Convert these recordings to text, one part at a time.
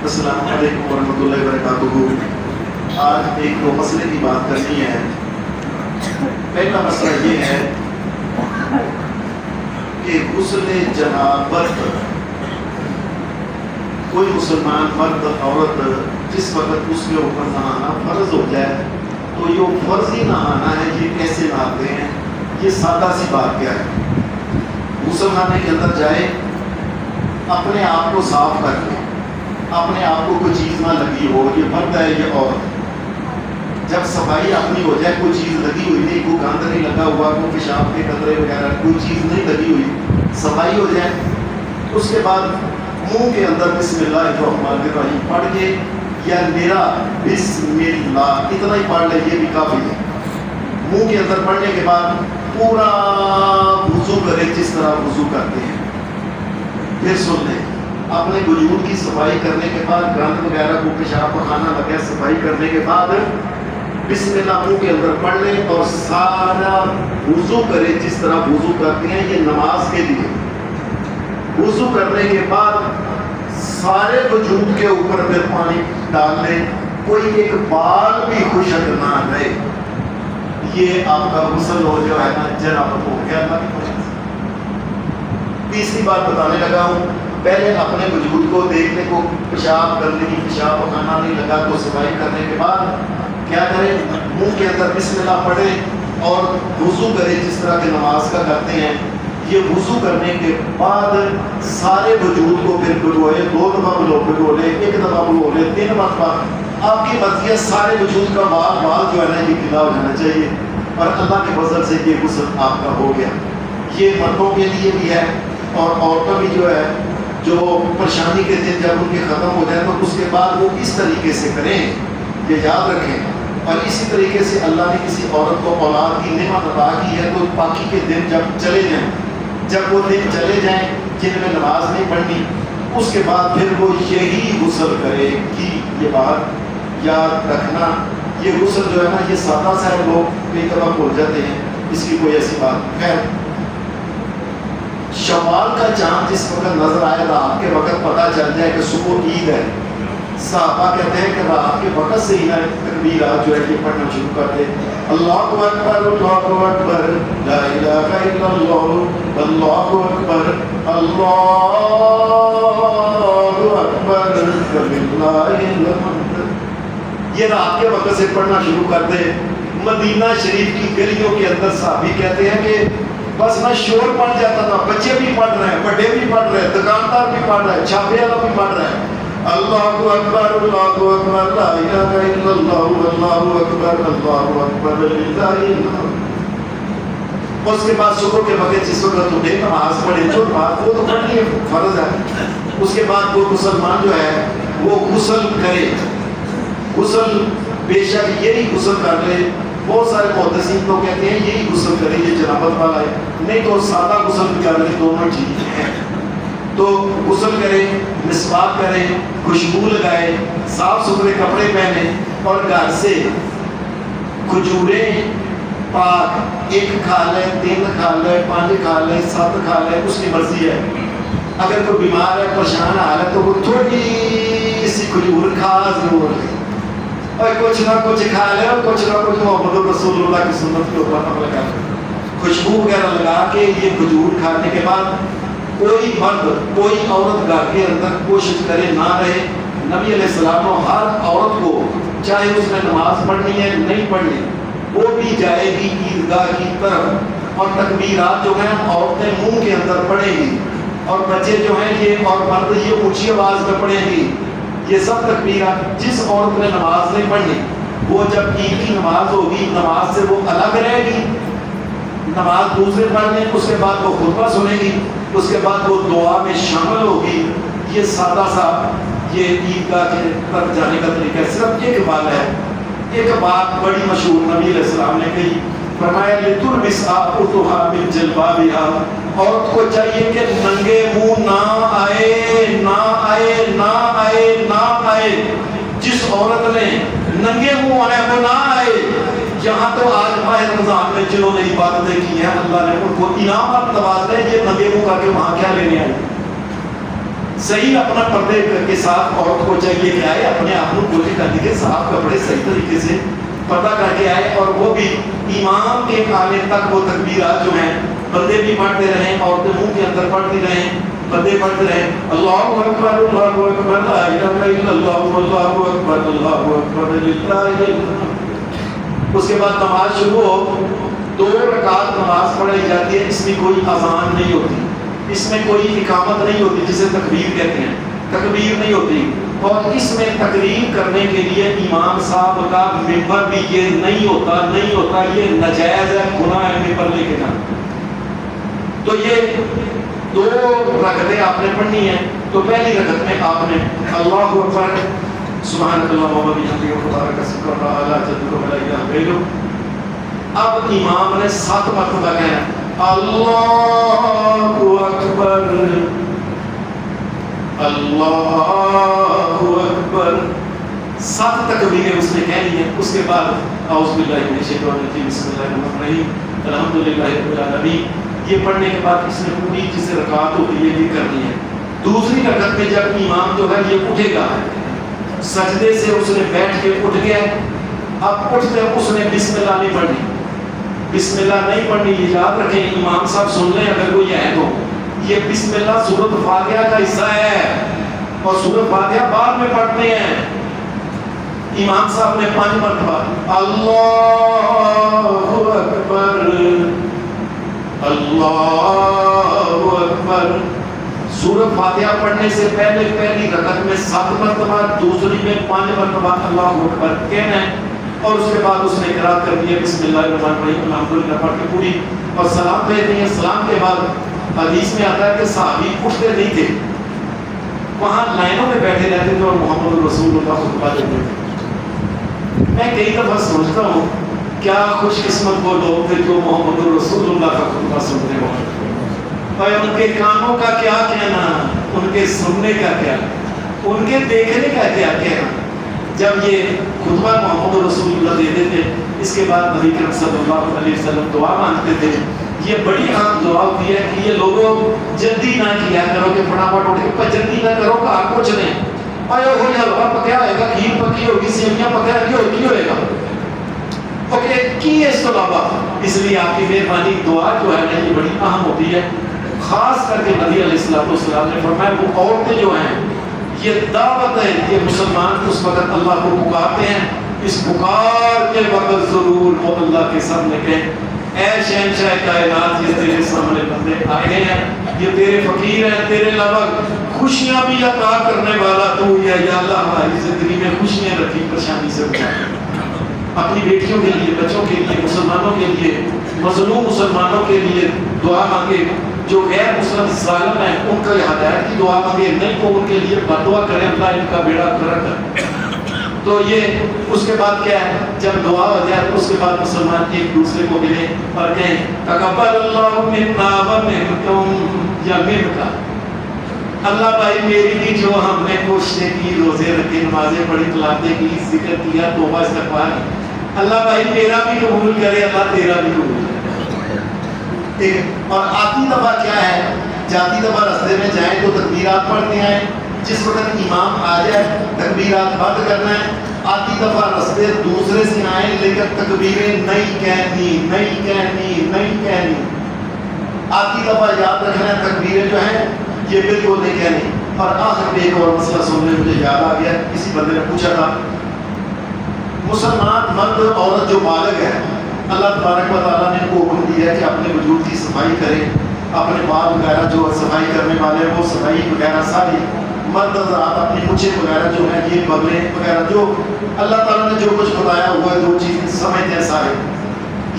السلام علیکم ورحمۃ اللہ وبرکاتہ۔ آج ایک دو مسئلے کی بات کرنی ہے۔ پہلا مسئلہ یہ ہے کہ غسل جنابت کوئی مسلمان مرد عورت جس وقت اس کے اوپر نہانا فرض ہو جائے تو یہ فرضی نہانا ہے، یہ کیسے نہاتے ہیں؟ یہ سادہ سی بات کیا ہے، غسل خانے کے اندر جائے، اپنے آپ کو صاف کر لے، اپنے آپ کو کوئی چیز نہ لگی ہو، یہ مرد ہے یہ عورت، جب صفائی اپنی ہو جائے، کوئی چیز لگی ہوئی نہیں، کوئی گند نہیں لگا ہوا، کوئی پیشاب کے قطرے وغیرہ کوئی چیز نہیں لگی ہوئی، صفائی ہو جائے، اس کے بعد منہ کے اندر بسم اللہ الرحمن الرحیم پڑھ کے یا میرا بسم اللہ اتنا ہی پڑھ لے، یہ بھی کافی ہے۔ منہ کے اندر پڑھنے کے بعد پورا وضو کرے جس طرح وضو کرتے ہیں۔ پھر سن لیں، اپنے وجود کی صفائی کرنے کے بعد گند وغیرہ کو پیشاب پخانا لگے، صفائی کرنے کے بعد بسم اللہ منہ کے اندر پڑھ لیں اور سارا وضو کرے جس طرح وضو کرتے ہیں، یہ نماز کے لیے۔ وضو کرنے کے بعد سارے وجود کے اوپر پھر پانی ڈال لیں، کوئی ایک بال بھی خشک نہ رہے، یہ آپ کا غسل ہو جو ہے نا جنابت ہو گیا۔ تیسری بات بتانے لگا ہوں، پہلے اپنے وجود کو دیکھنے کو، پیشاب کرنے کی پیشاب پخانا نہیں لگا تو صفائی کرنے کے بعد کیا کریں؟ منہ کے اندر بسم اللہ پڑھے اور وضو کرے جس طرح کے نماز کا کرتے ہیں۔ یہ وضو کرنے کے بعد سارے وجود کو پھر بھگوئے، 2 دفعہ بھگو لے، 1 دفعہ بھگو لے، 3 مرتبہ، آپ کی مرضی ہے، سارے وجود کا بال جو ہے نا یہ گلا ہو جانا چاہیے، اور اللہ کے فضل سے یہ غسل آپ کا ہو گیا۔ یہ مردوں کے لیے بھی ہے اور عورتوں بھی جو ہے، جو پریشانی کے دن جب ان کے ختم ہو جائے تو اس کے بعد وہ اس طریقے سے کریں، یہ یاد رکھیں۔ اور اسی طریقے سے اللہ نے کسی عورت کو اولاد کی نعمت عطا کی ہے تو پاکی کے دن جب چلے جائیں، جب وہ دن چلے جائیں جن میں نماز نہیں پڑھنی، اس کے بعد پھر وہ یہی غسل کرے گی۔ یہ بات یاد رکھنا، یہ غسل جو ہے نا یہ سادہ سا ہے، لوگ کئی دفعہ بھول جاتے ہیں، اس کی کوئی ایسی بات خیر۔ شوال کا چاند جس وقت نظر آئے، رات کے وقت پتہ چل جائے کہ صبح عید ہے، صحابہ کہتے ہیں کہ رات کے وقت سے ہی تکبیرات جو ہے یہ پڑھنا شروع کرتے، اللہ اکبر اللہ اکبر لا الہ الا اللہ اللہ اکبر اللہ اکبر وللہ الحمد، یہ رات کے وقت سے پڑھنا شروع کرتے۔ مدینہ شریف کی گلیوں کے اندر صحابی کہتے ہیں کہ بس میں شور پڑ جاتا تھا، بچے بھی پڑھ رہے ہیں، بڑے بھی پڑھ رہے ہیں، دکاندار بھی پڑھ رہے ہیں، چھاپے والا بھی پڑھ رہے ہیں، اللہ اکبر اللہ اکبر لا الہ الا اللہ اللہ اکبر اللہ اکبر للہ الحمد۔ اس کے بعد صبح کے وقت جس وقت اٹھے نماز پڑھے، جو نماز وہ تو پڑھنی ہے، فرض ہے، اس کے بعد وہ مسلمان جو ہے وہ غسل کرے۔ غسل بے شک یہی غسل کر لے، بہت سارے محدثین تو کہتے ہیں یہی غسل کرے، یہ جنابت والا ہے، نہیں تو سادہ غسل بھی کر لے، دونوں چیزیں ہیں۔ تو غسل کرے، مسواک کرے، خوشبو لگائے، صاف ستھرے کپڑے پہنے اور گھر سے کھجوریں پاک 1 کھا لے، 3 کھا لے، 5 کھا لے، 7 کھا لے، اس کی مرضی ہے۔ اگر کوئی بیمار ہے، پریشان حال ہے تو وہ تھوڑی سی کھجور کھا ضرور لے، اور کچھ نہ کچھ کھا لے، اور کچھ نہ کچھ محمد رسول اللہ کی سنت کے اوپر عمل کر لے، خوشبو وغیرہ لگا کے۔ یہ کھجور کھانے کے بعد کوئی مرد کوئی عورت گھر کے اندر کوشش کرے نہ رہے۔ نبی علیہ السلام ہر عورت کو، چاہے اس نے نماز پڑھنی ہے نہیں پڑھنی، وہ بھی جائے گی عیدگاہ کی طرف، اور تکبیرات جو ہیں عورتیں منہ کے اندر پڑھیں گی، اور بچے جو ہیں یہ اور مرد یہ اونچی آواز میں پڑھیں گی، یہ سب تکبیرات۔ جس عورت نے نماز نہیں پڑھنی وہ جب عید کی نماز ہوگی، نماز سے وہ الگ رہے گی، نماز دوسرے پڑھ لیں، اس کے بعد وہ خطبہ سنے گی، اس کے بعد وہ دعا میں شامل ہوگی۔ یہ سادہ سا یہ عیدگاہ کے طرف جانے کا طریقہ ہے۔ صرف ایک بات ہے، ایک بات بڑی مشہور نبی علیہ السلام نے کہی، فرمایا لتلبس اختها من جلبابها، عورت کو چاہیے کہ ننگے منہ نہ آئے نہ آئے نہ آئے نہ آئے۔ جس عورت نے ننگے منہ آئے وہ نہ آئے۔ یہاں تو آج ماہ رمضان میں جنہوں نے عبادتیں کی ہیں اللہ نے ان کو انعامات نواز دے، یہ ننگے منہ کر کے وہاں کیا لینے آئے؟ صحیح اپنا پردے کے ساتھ عورت کو چاہیے کہ آئے اپنے آپ کو گولی کر کے صاف کپڑے صحیح طریقے سے پردہ کر کے آئے، اور وہ بھی امام کے آنے تک وہ تکبیرات جو ہیں بندے بھی پڑھتے رہیں، عورتیں منہ کے اندر پڑھتی رہیں، بندے پڑھتے رہیں اللہ اکبر اللہ اکبر لا الہ الا اللہ اللہ اکبر اللہ اکبر لا الہ الا اللہ۔ اس کے بعد نماز شروع ہو، 2 رکعت نماز پڑھائی جاتی ہے، اس میں کوئی اذان نہیں ہوتی، اس میں کوئی اقامت نہیں ہوتی جسے تکبیر کہتے ہیں، تکبیر نہیں ہوتی، اور اس میں تقریر کرنے کے لیے امام صاحب کا ممبر بھی یہ نہیں ہوتا، یہ ناجائز ہے، گناہ ہے ممبر لے کے جانا۔ تو یہ 2 رکعتیں آپ نے پڑھنی ہیں، تو پہلی رکعت میں آپ نے اللہ اکبر سبحانک اللہم و بحمدک تبارک اسمک و تعالی جدک و لا الہ غیرک۔ اب امام نے 7 مرتبہ کہنا اللہ اکبر اللہ اکبر، 7 تکبیریں اس نے کہنی ہیں۔ اس کے بعد اعوذ باللہ من الشیطان الرجیم بسم اللہ الرحمن الرحیم الحمدللہ رب العالمین، یہ پڑھنے کے بعد اس نے پوری جس رکعت ہوتی ہے یہ کرنی ہے۔ دوسری رکعت میں جب امام جو ہے یہ اٹھے گا، سجدے سے اس نے بیٹھ کے اٹھ گیا، اب اٹھتے اس نے بسم اللہ نہیں پڑھنی، بسم اللہ نہیں پڑھنی، یہ یاد رکھیں، امام صاحب سن لیں اگر کوئی ہے تو، یہ بسم اللہ سورۃ فاتحہ کا حصہ ہے، اور سورۃ فاتحہ بعد میں پڑھتے ہیں۔ امام صاحب نے 5 مرتبہ اللہ اکبر اللہ اکبر، سورۃ فاتحہ پڑھنے سے پہلے پہلی رکعت میں 7 مرتبہ، دوسری میں 5 مرتبہ اللہ اکبر کہنا ہے، اور اس کے بعد اس نے قرات کر دیا بسم اللہ الرحمن الرحیم الحمدللہ پڑھ کے پوری، اور سلام بھیج دیا۔ سلام کے بعد حدیث میں آتا ہے کہ صحابی اٹھتے نہیں تھے، وہاں لائنوں میں بیٹھے رہتے تھے اور محمد رسول اللہ خطبہ دیتے تھے۔ میں کئی دفعہ سوچتا ہوں کیا خوش قسمت وہ لوگ تھے جو محمد رسول اللہ کا خطبہ سنتے ہوں، اور ان کے کانوں کا کیا کہنا، ان کے سننے کا کیا، ان کے دیکھنے کا کیا کہنا، جب یہ خطبہ محمد رسول اللہ دیتے تھے۔ اس کے بعد نبی کریم صلی اللہ علیہ وسلم دعا مانگتے تھے، یہ بڑی عام دعا ہوتی ہے کہ یہ لوگوں جلدی نہ کیا کرو کہ فٹافٹ اٹھ کے جلدی نہ کرو کہ آپ کچھ نہیں آیا ہو، یہ حلوہ پکیا ہوئے گا، کھیر پکی ہوگی، سیویاں پکیا ہوئے گا، اوکے کی اس تو علاوہ، اس لیے آپ کی مہربانی دعا جو ہے نا یہ بڑی اہم ہوتی ہے۔ خاص کر کے نبی علیہ السلام نے فرمایا وہ عورتیں جو ہیں یہ دعوت ہے کہ مسلمان اس وقت اللہ کو پکارتے ہیں، اس پکار کے وقت ضرور وہ اللہ کے سامنے کہیں اے شہنشاہ کائنات، یہ تیرے سامنے بندے آئے ہیں، یہ تیرے فقیر ہیں، تیرے علاوہ خوشیاں بھی عطا کرنے والا تو ہے، یا اللہ ہماری زندگی میں خوشیاں رکھی، پریشانی سے بچا، اپنی بیٹیوں کے لیے، بچوں کے لیے، مسلمانوں کے لیے، مظلوم مسلمانوں کے لیے دعا مانگے، جو غیر مسلم ظالم ہیں ان کا ہدایت کی دعا مانگے، نہیں تو ان کے لیے بددعا کریں اللہ ان کا بیڑا غرق کر۔ تو یہ اس کے بعد کیا ہے، جب دعا ہو جائے اس کے بعد مسلمان ایک دوسرے کو ملیں اور کہیں تقبل اللہ منا و منکم یا منکا، اللہ بھائی میری بھی جو ہم نے کوششیں کی، روزے رکھے، نمازیں پڑھی، تلاوتیں کی، ذکر کیا، توبہ استغفار، اللہ بھائی میرا بھی قبول کرے، اللہ تیرا بھی قبول کرے۔ اور آتی دفعہ کیا ہے، جاتی دفعہ رستے میں جائیں تو تکبیرات پڑھتے ہیں، جس وقت امام آ جائے تکبیرات بند کرنا ہے۔ آتی دفعہ رستے دوسرے سے آئیں لیکن تکبیریں نہیں کہنی۔ آتی دفعہ یاد رکھنا ہے تکبیریں جو ہیں یہ بالکل نہیں کہنی۔ اور آخر میں ایک اور مسئلہ سننے مجھے یاد آ گیا، کسی بندے نے پوچھا تھا مسلمان مرد عورت جو بالغ ہے، اللہ تبارک و تعالیٰ نے کو حکم دیا ہے کہ اپنے وجود کی صفائی کریں، اپنے بال وغیرہ جو صفائی کرنے والے ہیں وہ صفائی وغیرہ ساری، مرد حضرات اپنی مچھیں وغیرہ جو ہیں یہ بغلیں وغیرہ جو اللہ تعالیٰ نے جو کچھ بتایا ہوا ہے 2 چیزیں سمجھتے ہیں سارے۔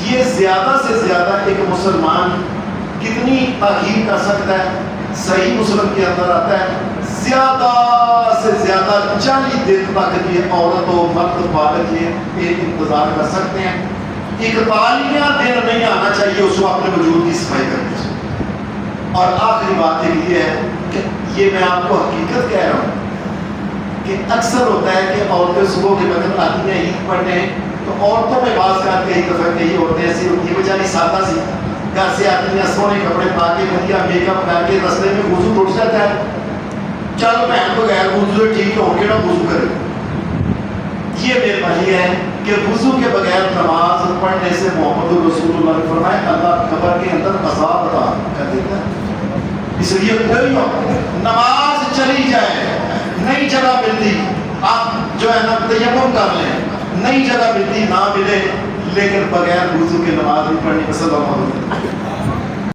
یہ زیادہ سے زیادہ ایک مسلمان کتنی تاخیر کر سکتا ہے، صحیح مسلم کے اندر آتا ہے زیادہ سے زیادہ 40 دن تک یہ عورت و مرد بالغ یہ انتظار کر سکتے ہیں۔ 41واں دن نہیں آنا چاہیے اس کو اپنے وجود کی صفائی کرنے سے۔ اور آخری بات یہ ہے کہ یہ میں آپ کو حقیقت کہہ رہا ہوں کہ اکثر ہوتا ہے کہ عورتیں صبح کے وقت آتی ہیں عید پڑھنے، تو عورتوں میں بعض کا کئی دفعہ کئی عورتیں ایسی ہوتی ہیں بیچاری سادہ سی گھر سے آتی ہیں، سونے کپڑے پا کے بڑھیا میک اپ کر کے رستے میں وضو ٹوٹ جاتا ہے، چل بہن بغیر وضو ٹھیک ہو کے نا وضو کرے. یہ مہربانی ہے کہ وضو کے بغیر نماز پڑھنے سے محمد رسول اللہ نے فرمایا اللہ قبر کے اندر عذاب عطا کر دیتا ہے. اس لیے کوئی نماز چلی جائے نئی جگہ ملتی آپ جو ہے نا تیمم کر لیں, نئی جگہ ملتی نہ ملے لیکن بغیر وضو کے نماز نہیں پڑھنی. صلی اللہ علیہ وسلم